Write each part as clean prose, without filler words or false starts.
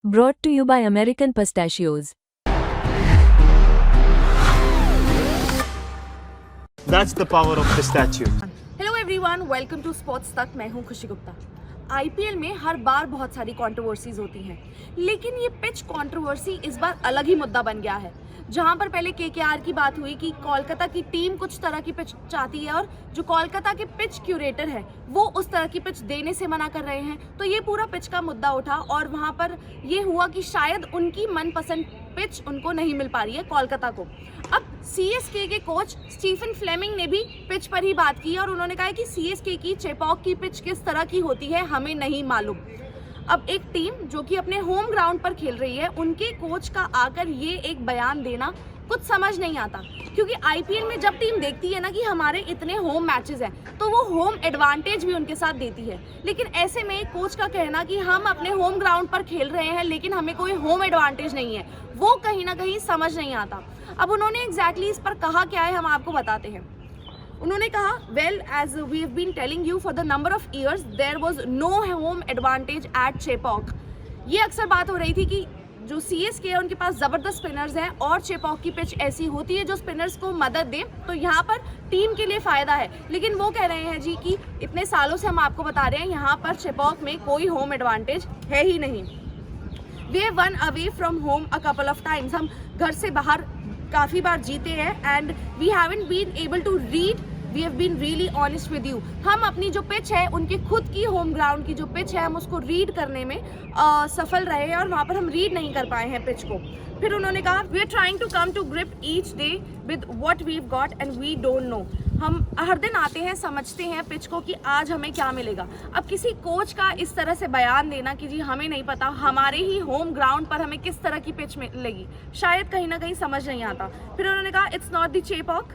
Brought to you by American Pistachios. That's the power of pistachio. Hello everyone, welcome to sports Tak. मैं हूं खुशी Gupta. IPL में हर बार बहुत सारी कंट्रोवर्सीज होती हैं, लेकिन ये पिच कंट्रोवर्सी इस बार अलग ही मुद्दा बन गया है। जहां पर पहले केकेआर की बात हुई कि कोलकाता की टीम कुछ तरह की पिच चाहती है और जो कोलकाता के पिच क्यूरेटर है वो उस तरह की पिच देने से मना कर रहे हैं, तो ये पूरा पिच का मुद्दा उठा और वहां पर ये हुआ कि शायद उनकी मनपसंद पिच उनको नहीं मिल पा रही है कोलकाता को। अब सीएसके के कोच स्टीफन फ्लेमिंग ने भी पिच पर ही बात की और उन्होंने कहा कि सीएसके की चेपॉक की पिच किस तरह की होती है हमें नहीं मालूम। अब एक टीम जो कि अपने होम ग्राउंड पर खेल रही है, उनके कोच का आकर ये एक बयान देना कुछ समझ नहीं आता, क्योंकि आईपीएल में जब टीम देखती है ना कि हमारे इतने होम मैचेस हैं तो वो होम एडवांटेज भी उनके साथ देती है, लेकिन ऐसे में कोच का कहना कि हम अपने होम ग्राउंड पर खेल रहे हैं लेकिन हमें कोई होम एडवांटेज नहीं है, वो कहीं ना कहीं समझ नहीं आता। अब उन्होंने एग्जैक्टली इस पर कहा क्या है हम आपको बताते हैं। उन्होंने कहा, well as we have been telling you for the number of years there was no home advantage at Chepauk. ये अक्सर बात हो रही थी कि जो सीएसके है उनके पास ज़बरदस्त स्पिनर्स हैं और चेपॉक की पिच ऐसी होती है जो स्पिनर्स को मदद दे, तो यहाँ पर टीम के लिए फ़ायदा है। लेकिन वो कह रहे हैं जी कि इतने सालों से हम आपको बता रहे हैं यहाँ पर चेपॉक में कोई होम एडवांटेज है ही नहीं। We have won away from home a couple of times. हम घर से बाहर काफ़ी बार जीते हैं and we haven't been able to read, we have been really honest with you. हम अपनी जो पिच है उनके खुद की होम ग्राउंड की जो पिच है हम उसको रीड करने में सफल रहे हैं और वहाँ पर हम रीड नहीं कर पाए हैं पिच को। फिर उन्होंने कहा, we are trying to come to grip each day with what we have got and we don't know. हम हर दिन आते हैं, समझते हैं पिच को कि आज हमें क्या मिलेगा। अब किसी कोच का इस तरह से बयान देना कि जी हमें नहीं पता हमारे ही होम ग्राउंड पर हमें किस तरह की पिच मिलेगी, शायद कहीं ना कहीं समझ नहीं आता। फिर उन्होंने कहा, it's not the Chepauk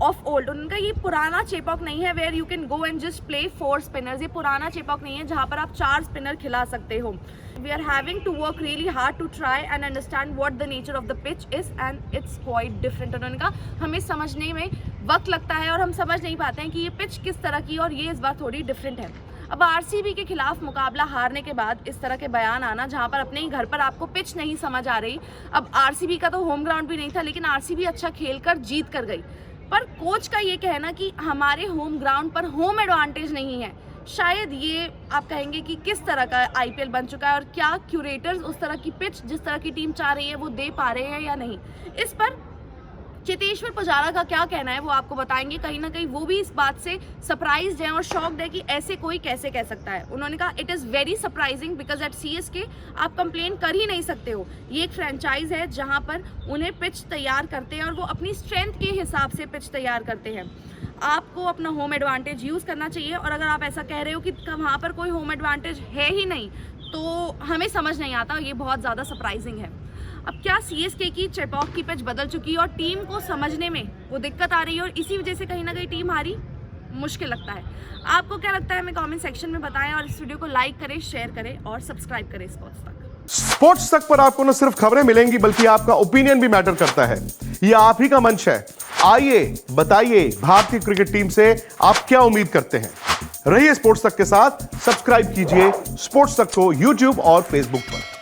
of old. उनका ये पुराना चेपॉक नहीं है where you can go and just play 4 spinners. ये पुराना चेपॉक नहीं है जहाँ पर आप 4 स्पिनर खिला सकते हो। We are having to work really hard to try and understand what the nature of the pitch is and it's quite different. उन्होंने कहा, हमें समझने में वक्त लगता है और हम समझ नहीं पाते हैं कि ये पिच किस तरह की और ये इस बार थोड़ी डिफरेंट है। अब आरसीबी के खिलाफ मुकाबला हारने के बाद इस तरह के बयान आना जहां पर अपने ही घर पर आपको पिच नहीं समझ आ रही। अब आरसीबी का तो होम ग्राउंड भी नहीं था, लेकिन आरसीबी अच्छा खेलकर जीत कर गई, पर कोच का ये कहना कि हमारे होम ग्राउंड पर होम एडवांटेज नहीं है, शायद ये आप कहेंगे कि किस तरह का आईपीएल बन चुका है और क्या क्यूरेटर्स उस तरह की पिच जिस तरह की टीम चाह रही है वो दे पा रहे हैं या नहीं। इस पर चेतेश्वर पुजारा का क्या कहना है वो आपको बताएंगे। कहीं ना कहीं वो भी इस बात से सरप्राइज्ड है और शॉक्ड है कि ऐसे कोई कैसे कह सकता है। उन्होंने कहा, it is very surprising because at CSK आप कंप्लेन कर ही नहीं सकते हो। ये एक फ्रेंचाइज है जहां पर उन्हें पिच तैयार करते हैं और वो अपनी स्ट्रेंथ के हिसाब से पिच तैयार करते हैं। आपको अपना होम एडवांटेज यूज़ करना चाहिए और अगर आप ऐसा कह रहे हो कि वहाँ पर कोई होम एडवांटेज है ही नहीं तो हमें समझ नहीं आता, ये बहुत ज़्यादा सरप्राइजिंग है। अब क्या सीएसके की चेपॉक की पिच बदल चुकी है और टीम को समझने में वो दिक्कत आ रही है और इसी वजह से कहीं ना कहीं टीम हारी, मुश्किल लगता है। आपको क्या लगता है हमें कमेंट सेक्शन में बताएं और इस वीडियो को लाइक करें, शेयर करें और सब्सक्राइब करें स्पोर्ट्स तक। स्पोर्ट्स तक पर आपको न सिर्फ खबरें मिलेंगी बल्कि आपका ओपिनियन भी मैटर करता है। यह आप ही का मंच है। आइए बताइए भारतीय क्रिकेट टीम से आप क्या उम्मीद करते हैं। रहिए स्पोर्ट्स तक के साथ, सब्सक्राइब कीजिए स्पोर्ट्स तक को यूट्यूब और फेसबुक पर।